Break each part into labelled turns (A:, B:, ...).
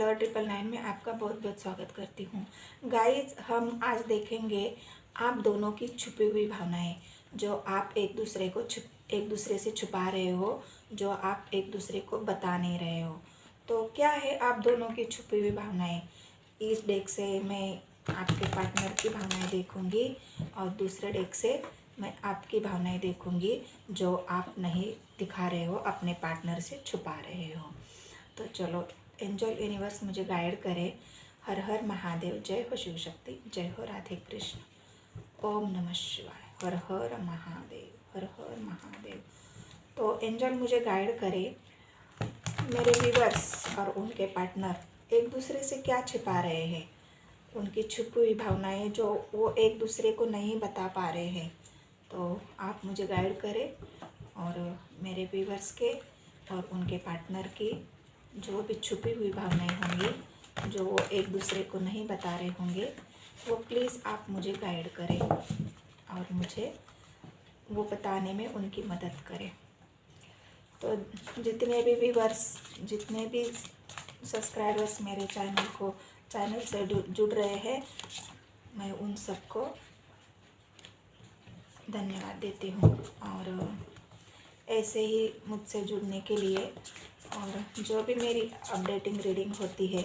A: 999 में आपका बहुत बहुत स्वागत करती हूँ। गाइज, हम आज देखेंगे आप दोनों की छुपी हुई भावनाएं, जो आप एक दूसरे से छुपा रहे हो, जो आप एक दूसरे को बता नहीं रहे हो। तो क्या है आप दोनों की छुपी हुई भावनाएं? इस डेक से मैं आपके पार्टनर की भावनाएं देखूंगी और दूसरे डेक से मैं आपकी भावनाएं देखूंगी, जो आप नहीं दिखा रहे हो, अपने पार्टनर से छुपा रहे हो। तो चलो, एंजल यूनिवर्स मुझे गाइड करे। हर हर महादेव, जय हो शिव शक्ति, जय हो राधे कृष्ण, ओम नमः शिवाय, हर हर महादेव, हर हर महादेव। तो एंजल मुझे गाइड करे, मेरे व्यूअर्स और उनके पार्टनर एक दूसरे से क्या छिपा रहे हैं, उनकी छुपी हुई भावनाएं जो वो एक दूसरे को नहीं बता पा रहे हैं। तो आप मुझे गाइड करें और मेरे व्यूअर्स के और उनके पार्टनर की जो भी छुपी हुई भावनाएं होंगी, जो वो एक दूसरे को नहीं बता रहे होंगे, वो प्लीज़ आप मुझे गाइड करें और मुझे वो बताने में उनकी मदद करें। तो जितने भी व्यूअर्स, जितने भी सब्सक्राइबर्स मेरे चैनल से जुड़ रहे हैं, मैं उन सबको धन्यवाद देती हूँ। और ऐसे ही मुझसे जुड़ने के लिए, और जो भी मेरी अपडेटिंग रीडिंग होती है,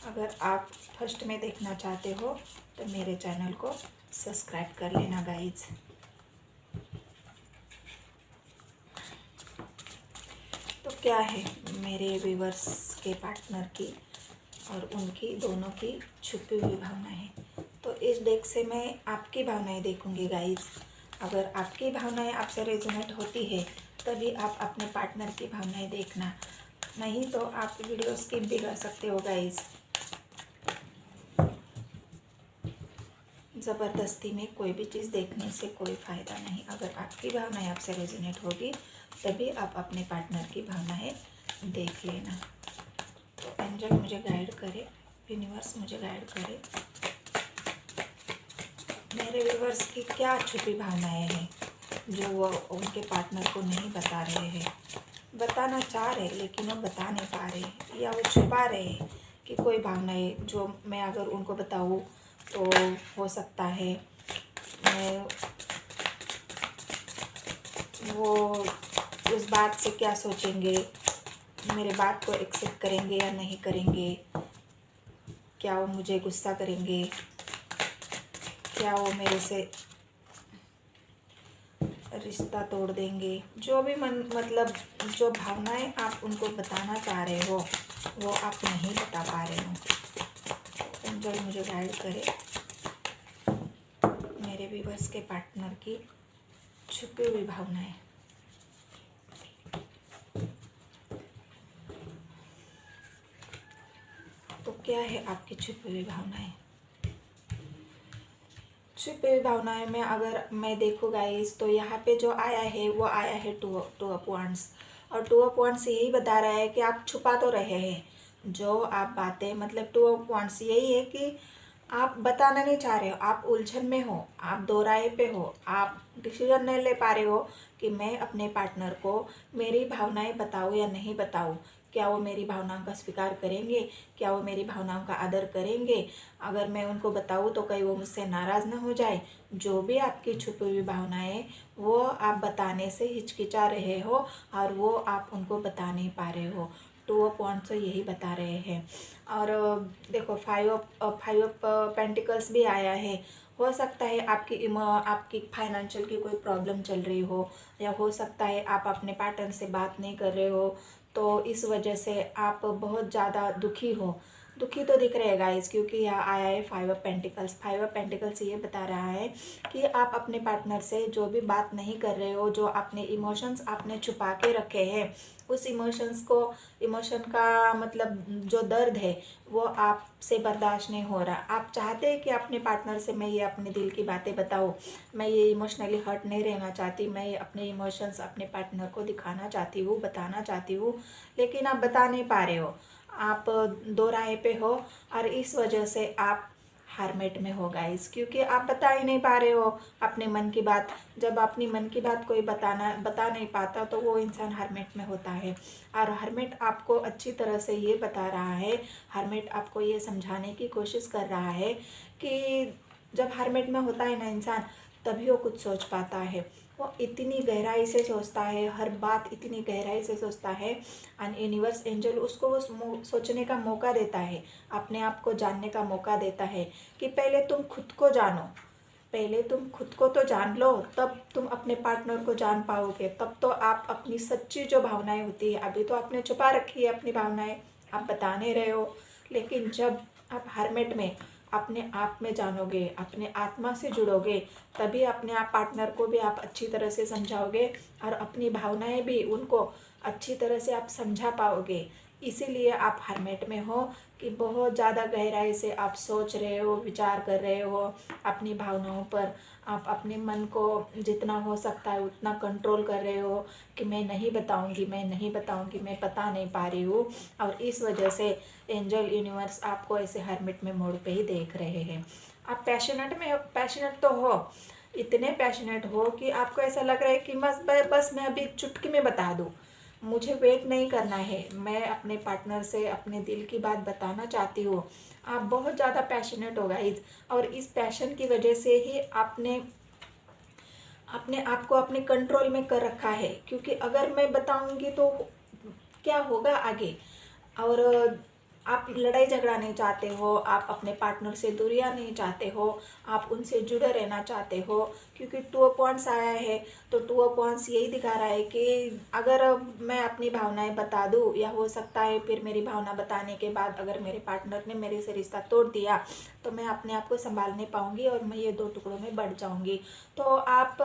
A: अगर आप फर्स्ट में देखना चाहते हो तो मेरे चैनल को सब्सक्राइब कर लेना गाइज। तो क्या है मेरे व्यूअर्स के पार्टनर की और उनकी दोनों की छुपी हुई भावनाएं? तो इस डेक से मैं आपकी भावनाएं देखूंगी गाइज। अगर आपकी भावनाएं आपसे रेजोनेट होती है तभी आप अपने पार्टनर की भावनाएं देखना, नहीं तो आप वीडियो स्किप भी कर सकते हो गाइज। ज़बरदस्ती में कोई भी चीज़ देखने से कोई फ़ायदा नहीं। अगर आपकी भावनाएं आपसे रेजोनेट होगी तभी आप अपने पार्टनर की भावनाएं देख लेना। तो एंजल मुझे गाइड करे, यूनिवर्स मुझे गाइड करे, मेरे व्यूअर्स की क्या छुपी भावनाएं हैं जो वो उनके पार्टनर को नहीं बता रहे हैं, बताना चाह रहे लेकिन वो बता नहीं पा रहे, या वो छुपा रहे हैं कि कोई भावनाएं जो मैं अगर उनको बताऊँ तो हो सकता है वो उस बात से क्या सोचेंगे, मेरे बात को एक्सेप्ट करेंगे या नहीं करेंगे, क्या वो मुझे गुस्सा करेंगे, क्या वो मेरे से रिश्ता तोड़ देंगे। जो भी मतलब जो भावनाएं आप उनको बताना चाह रहे हो वो आप नहीं बता पा रहे हो। एंजल मुझे गाइड करे, मेरे व्यूअर्स के पार्टनर की छुपी हुई भावनाएं। तो क्या है आपकी छुपी हुई भावनाएं? छुपी हुई भावनाएं में अगर मैं देखूँ गाइस, तो यहाँ पे जो आया है वो आया है टू ऑफ वांड्स। और टू ऑफ वांड्स यही बता रहा है कि आप छुपा तो रहे हैं जो आप बातें, मतलब टू ऑफ वांड्स यही है कि आप बताना नहीं चाह रहे हो, आप उलझन में हो, आप दो राय पे हो, आप डिसीजन नहीं ले पा रहे हो कि मैं अपने पार्टनर को मेरी भावनाएं बताऊँ या नहीं बताऊँ। क्या वो मेरी भावनाओं का स्वीकार करेंगे, क्या वो मेरी भावनाओं का आदर करेंगे? अगर मैं उनको बताऊँ तो कहीं वो मुझसे नाराज़ ना हो जाए। जो भी आपकी छुपी हुई भावनाएं वो आप बताने से हिचकिचा रहे हो और वो आप उनको बता नहीं पा रहे हो। टू ऑफ वांड्स तो यही बता रहे हैं। और देखो, फाइव ऑफ पेंटिकल्स भी आया है। हो सकता है आपकी फाइनेंशियल की कोई प्रॉब्लम चल रही हो, या हो सकता है आप अपने पार्टनर से बात नहीं कर रहे हो, तो इस वजह से आप बहुत ज़्यादा दुखी तो दिख रहे गाइस, क्योंकि यहाँ आया है फाइव ऑफ पेंटिकल्स ये बता रहा है कि आप अपने पार्टनर से जो भी बात नहीं कर रहे हो, जो अपने इमोशंस आपने छुपा के रखे हैं, उस इमोशन का मतलब जो दर्द है वो आपसे बर्दाश्त नहीं हो रहा। आप चाहते हैं कि अपने पार्टनर से मैं ये अपने दिल की बातें बताऊँ, मैं ये इमोशनली हर्ट नहीं रहना चाहती, मैं ये अपने इमोशंस अपने पार्टनर को दिखाना चाहती हूँ, बताना चाहती हूँ, लेकिन आप बता नहीं पा रहे हो। आप दो राय पे हो और इस वजह से आप हर्मिट में हो गाइस, क्योंकि आप बता ही नहीं पा रहे हो अपने मन की बात। जब अपनी मन की बात कोई बता नहीं पाता तो वो इंसान हर्मिट में होता है। और हर्मिट आपको अच्छी तरह से ये बता रहा है, हर्मिट आपको ये समझाने की कोशिश कर रहा है कि जब हर्मिट में होता है ना इंसान, तभी वो कुछ सोच पाता है। वो इतनी गहराई से सोचता है, हर बात इतनी गहराई से सोचता है। एंड यूनिवर्स एंजल उसको वो सोचने का मौका देता है, अपने आप को जानने का मौका देता है कि पहले तुम खुद को जानो, पहले तुम खुद को तो जान लो, तब तुम अपने पार्टनर को जान पाओगे। तब तो आप अपनी सच्ची जो भावनाएं होती है, अभी तो आपने छुपा रखी है अपनी भावनाएं, आप बता नहीं रहे हो, लेकिन जब आप हर्मिट में अपने आप में जानोगे, अपने आत्मा से जुड़ोगे, तभी अपने आप पार्टनर को भी आप अच्छी तरह से समझाओगे और अपनी भावनाएं भी उनको अच्छी तरह से आप समझा पाओगे। इसीलिए आप हर्मिट में हो कि बहुत ज़्यादा गहराई से आप सोच रहे हो, विचार कर रहे हो अपनी भावनाओं पर। आप अपने मन को जितना हो सकता है उतना कंट्रोल कर रहे हो कि मैं नहीं बताऊंगी, मैं नहीं बताऊंगी, मैं बता नहीं पा रही हूँ। और इस वजह से एंजल यूनिवर्स आपको ऐसे हर्मिट में मोड पे ही देख रहे हैं। आप पैशनेट तो हो, इतने पैशनेट हो कि आपको ऐसा लग रहा है कि बस मैं अभी चुटकी में बता दूँ, मुझे वेट नहीं करना है, मैं अपने पार्टनर से अपने दिल की बात बताना चाहती हूँ। आप बहुत ज़्यादा पैशनेट हो गाइस, और इस पैशन की वजह से ही आपने अपने आप को अपने कंट्रोल में कर रखा है। क्योंकि अगर मैं बताऊंगी तो क्या होगा आगे, और आप लड़ाई झगड़ा नहीं चाहते हो, आप अपने पार्टनर से दूरियां नहीं चाहते हो, आप उनसे जुड़े रहना चाहते हो। क्योंकि टू ऑफ वांड्स आया है, तो टू ऑफ वांड्स यही दिखा रहा है कि अगर मैं अपनी भावनाएं बता दूं, या हो सकता है फिर मेरी भावना बताने के बाद अगर मेरे पार्टनर ने मेरे से रिश्ता तोड़ दिया, तो मैं अपने आप को संभाल नहीं पाऊंगी और मैं ये दो टुकड़ों में बढ़ जाऊंगी। तो आप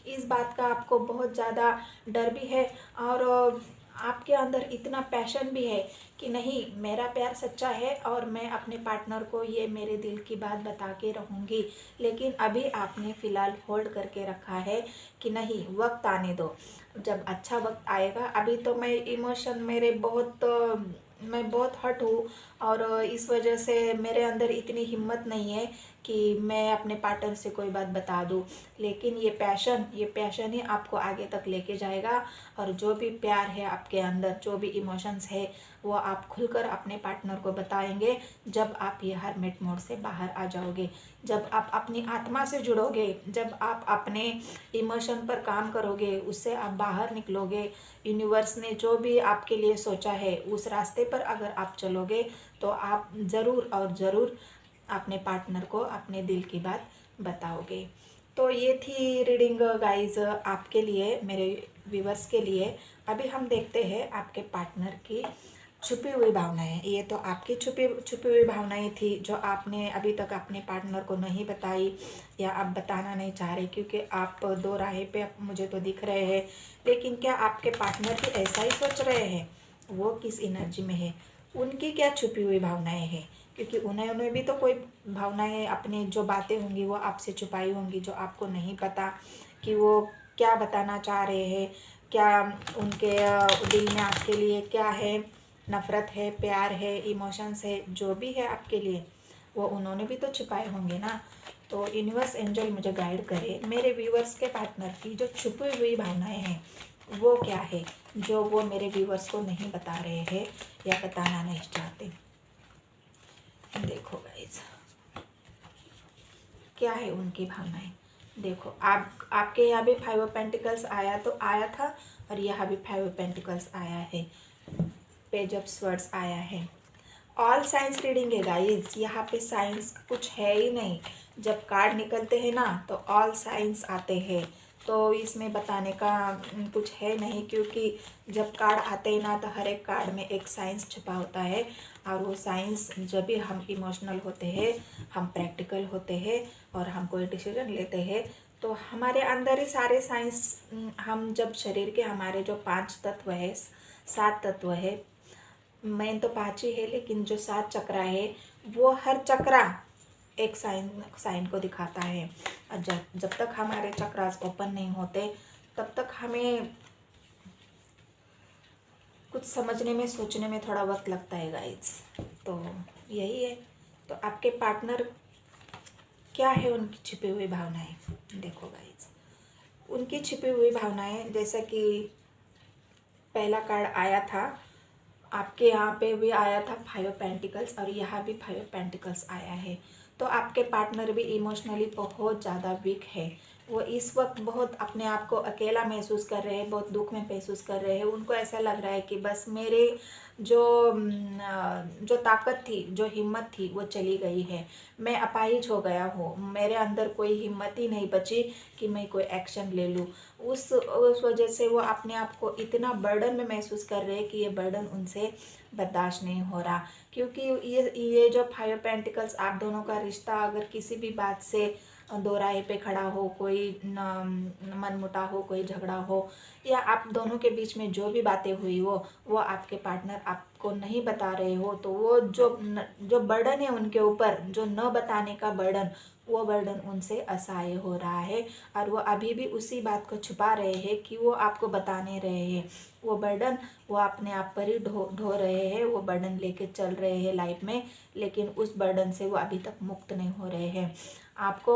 A: इस बात का आपको बहुत ज़्यादा डर भी है, और आपके अंदर इतना पैशन भी है कि नहीं, मेरा प्यार सच्चा है और मैं अपने पार्टनर को ये मेरे दिल की बात बता के रहूँगी। लेकिन अभी आपने फ़िलहाल होल्ड करके रखा है कि नहीं, वक्त आने दो, जब अच्छा वक्त आएगा। अभी तो मैं इमोशन मेरे बहुत मैं बहुत हर्ट हूँ, और इस वजह से मेरे अंदर इतनी हिम्मत नहीं है कि मैं अपने पार्टनर से कोई बात बता दूँ। लेकिन ये पैशन ही आपको आगे तक लेके जाएगा। और जो भी प्यार है आपके अंदर, जो भी इमोशंस है, वो आप खुलकर अपने पार्टनर को बताएंगे जब आप ये हर्मिट मोड से बाहर आ जाओगे, जब आप अपनी आत्मा से जुड़ोगे, जब आप अपने इमोशन पर काम करोगे, उससे आप बाहर निकलोगे। यूनिवर्स ने जो भी आपके लिए सोचा है उस रास्ते पर अगर आप चलोगे, तो आप ज़रूर और ज़रूर अपने पार्टनर को अपने दिल की बात बताओगे। तो ये थी रीडिंग गाइज आपके लिए, मेरे व्यूवर्स के लिए। अभी हम देखते हैं आपके पार्टनर की छुपी हुई भावनाएं। ये तो आपकी छुपी हुई भावनाएं थी जो आपने अभी तक अपने पार्टनर को नहीं बताई, या आप बताना नहीं चाह रहे, क्योंकि आप दो राहें पे मुझे तो दिख रहे हैं। लेकिन क्या आपके पार्टनर भी ऐसा ही सोच रहे हैं? वो किस एनर्जी में है? उनकी क्या छुपी हुई भावनाएं हैं? क्योंकि उन्हें भी तो कोई भावनाएं, अपनी जो बातें होंगी वो आपसे छुपाई होंगी, जो आपको नहीं पता कि वो क्या बताना चाह रहे हैं। क्या उनके दिल में आपके लिए क्या है? नफ़रत है, प्यार है, इमोशंस है, जो भी है आपके लिए, वो उन्होंने भी तो छुपाए होंगे ना। तो यूनिवर्स एंजल मुझे गाइड करे, मेरे व्यूवर्स के पार्टनर की जो छुपी हुई भावनाएं हैं वो क्या है, जो वो मेरे व्यूवर्स को नहीं बता रहे हैं या बताना नहीं चाहते। देखो गाइस, क्या है उनकी भावनाएं। देखो, आपके यहाँ भी 5 ऑफ पेंटिकल्स आया था, और यहाँ भी 5 ऑफ पेंटिकल्स आया है, पेज ऑफ स्वर्ड्स आया है। ऑल साइंस रीडिंग है गाइस, यहाँ पे साइंस कुछ है ही नहीं। जब कार्ड निकलते हैं ना, तो ऑल साइंस आते हैं, तो इसमें बताने का कुछ है नहीं। क्योंकि जब कार्ड आते हैं ना, तो हर एक कार्ड में एक साइंस छुपा होता है। और वो साइंस, जब भी हम इमोशनल होते हैं, हम प्रैक्टिकल होते हैं और हम कोई डिसीजन लेते हैं, तो हमारे अंदर ही सारे साइंस, हम जब शरीर के हमारे जो 5 तत्व है, 7 तत्व है, मेन तो 5 ही है, लेकिन जो 7 चक्रा है, वो हर चक्रा एक साइन को दिखाता है। और जब तक हमारे चक्रास ओपन नहीं होते, तब तक हमें कुछ समझने में, सोचने में थोड़ा वक्त लगता है गाइस। तो यही है। तो आपके पार्टनर क्या है उनकी छिपी हुई भावनाएं। देखो गाइस, उनकी छिपी हुई भावनाएं, जैसा कि पहला कार्ड आया था, आपके यहाँ पे भी आया था 5 ऑफ पेंटिकल्स, और यहाँ भी 5 ऑफ पेंटिकल्स आया है। तो आपके पार्टनर भी इमोशनली बहुत ज़्यादा वीक है। वो इस वक्त बहुत अपने आप को अकेला महसूस कर रहे हैं, बहुत दुख में महसूस कर रहे हैं। उनको ऐसा लग रहा है कि बस मेरे जो ताकत थी, जो हिम्मत थी, वो चली गई है। मैं अपाहिज हो गया हूँ, मेरे अंदर कोई हिम्मत ही नहीं बची कि मैं कोई एक्शन ले लूँ। उस वजह से वो अपने आप को इतना बर्डन में महसूस कर रहे हैं कि ये बर्डन उनसे बर्दाश्त नहीं हो रहा। क्योंकि ये जो 5 पेंटिकल्स, आप दोनों का रिश्ता अगर किसी भी बात से दो राह पे खड़ा हो, कोई मनमुटाव हो, कोई झगड़ा हो, या आप दोनों के बीच में जो भी बातें हुई हो, वो आपके पार्टनर आपको नहीं बता रहे हो, तो वो जो बर्डन है उनके ऊपर, जो न बताने का बर्डन, वो बर्डन उनसे असह्य हो रहा है। और वो अभी भी उसी बात को छुपा रहे हैं कि वो आपको बता नहीं रहे हैं। वो बर्डन वो अपने आप पर ही ढो रहे हैं, वो बर्डन लेके चल रहे हैं लाइफ में, लेकिन उस बर्डन से वो अभी तक मुक्त नहीं हो रहे हैं। आपको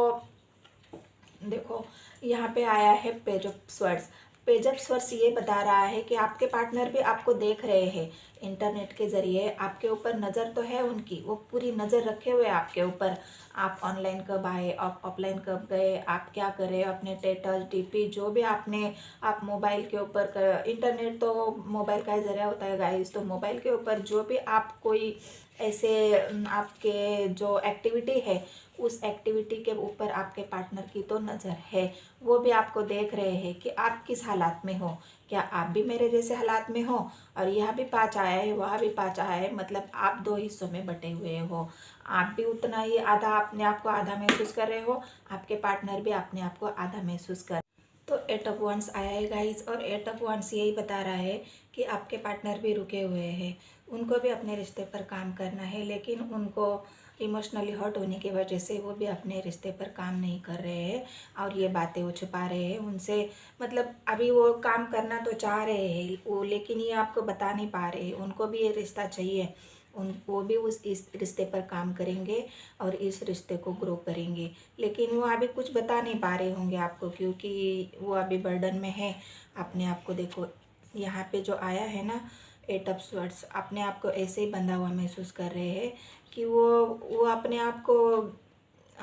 A: देखो, यहाँ पे आया है page of swords. Page of swords ये बता रहा है कि आपके पार्टनर भी आपको देख रहे हैं इंटरनेट के ज़रिए। आपके ऊपर नज़र तो है उनकी, वो पूरी नज़र रखे हुए आपके ऊपर। आप ऑनलाइन कब आए, आप ऑफलाइन कब गए, आप क्या करे, अपने स्टेटस डीपी जो भी आप मोबाइल के ऊपर इंटरनेट तो मोबाइल का ही ज़रिया होता है गाइस। तो मोबाइल के ऊपर जो भी आप कोई ऐसे आपके जो एक्टिविटी है, उस एक्टिविटी के ऊपर आपके पार्टनर की तो नज़र है। वो भी आपको देख रहे हैं कि आप किस हालात में हो, क्या आप भी मेरे जैसे हालात में हो। और यह भी 5 आया है, वह भी 5 आया है, मतलब आप 2 हिस्सों में बटे हुए हो। आप भी उतना ही आधा अपने आप को आधा महसूस कर रहे हो, आपके पार्टनर भी अपने आप को आधा महसूस कर। तो 8 ऑफ वांड्स आया है गाइस, और 8 ऑफ वांड्स यही बता रहा है कि आपके पार्टनर भी रुके हुए हैं। उनको भी अपने रिश्ते पर काम करना है, लेकिन उनको इमोशनली हर्ट होने की वजह से वो भी अपने रिश्ते पर काम नहीं कर रहे हैं, और ये बातें वो छुपा रहे हैं उनसे। मतलब अभी वो काम करना तो चाह रहे हैं वो, लेकिन ये आपको बता नहीं पा रहे हैं। उनको भी ये रिश्ता चाहिए, वो भी इस रिश्ते पर काम करेंगे और इस रिश्ते को ग्रो करेंगे, लेकिन वो अभी कुछ बता नहीं पा रहे होंगे आपको, क्योंकि वो अभी बर्डन में है अपने आप को। देखो, यहाँ पे जो आया है ना 8 ऑफ स्वर्ड्स, अपने आप को ऐसे ही बंधा हुआ महसूस कर रहे हैं कि वो अपने आप को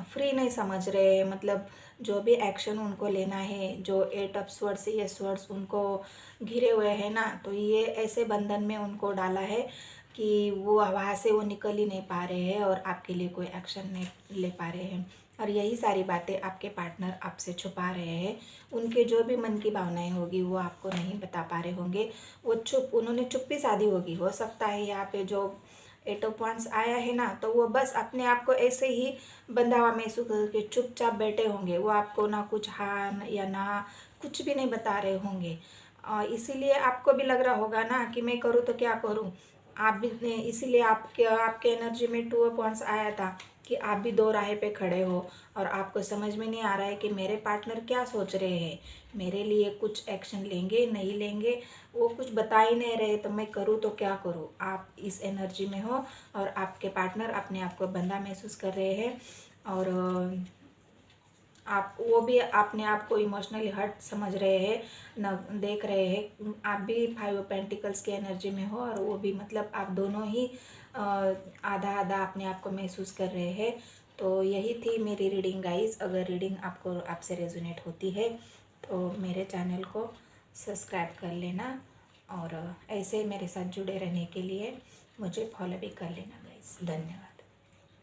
A: फ्री नहीं समझ रहे हैं। मतलब जो भी एक्शन उनको लेना है, जो 8 ऑफ स्वर्ड्स ये स्वर्ड्स उनको घिरे हुए हैं ना, तो ये ऐसे बंधन में उनको डाला है कि वो वहाँ से वो निकल ही नहीं पा रहे हैं, और आपके लिए कोई एक्शन नहीं ले पा रहे हैं। और यही सारी बातें आपके पार्टनर आपसे छुपा रहे हैं। उनके जो भी मन की भावनाएं होगी वो आपको नहीं बता पा रहे होंगे। वो उन्होंने चुप्पी साधी होगी। हो सकता है यहाँ पे जो 8 ऑफ वांड्स आया है ना, तो वो बस अपने आप को ऐसे ही बंधा हुआ महसूस करके चुपचाप बैठे होंगे। वो आपको ना कुछ हाँ या ना कुछ भी नहीं बता रहे होंगे। इसीलिए आपको भी लग रहा होगा ना कि मैं करूँ तो क्या करूँ। आप भी इसीलिए आपके एनर्जी में 2 ऑफ वांड्स आया था कि आप भी दो राह पे खड़े हो, और आपको समझ में नहीं आ रहा है कि मेरे पार्टनर क्या सोच रहे हैं, मेरे लिए कुछ एक्शन लेंगे नहीं लेंगे। वो कुछ बता ही नहीं रहे, तो मैं करूँ तो क्या करूँ। आप इस एनर्जी में हो, और आपके पार्टनर अपने आप को बंधा महसूस कर रहे हैं, और आप वो भी अपने आप को इमोशनली हर्ट समझ रहे हैं, न देख रहे हैं। आप भी 5 पेंटिकल्स की एनर्जी में हो, और वो भी, मतलब आप दोनों ही आधा आधा अपने आप को महसूस कर रहे हैं। तो यही थी मेरी रीडिंग गाइस। अगर रीडिंग आपसे रेजोनेट होती है तो मेरे चैनल को सब्सक्राइब कर लेना, और ऐसे मेरे साथ जुड़े रहने के लिए मुझे फॉलो भी कर लेना गाइस। धन्यवाद।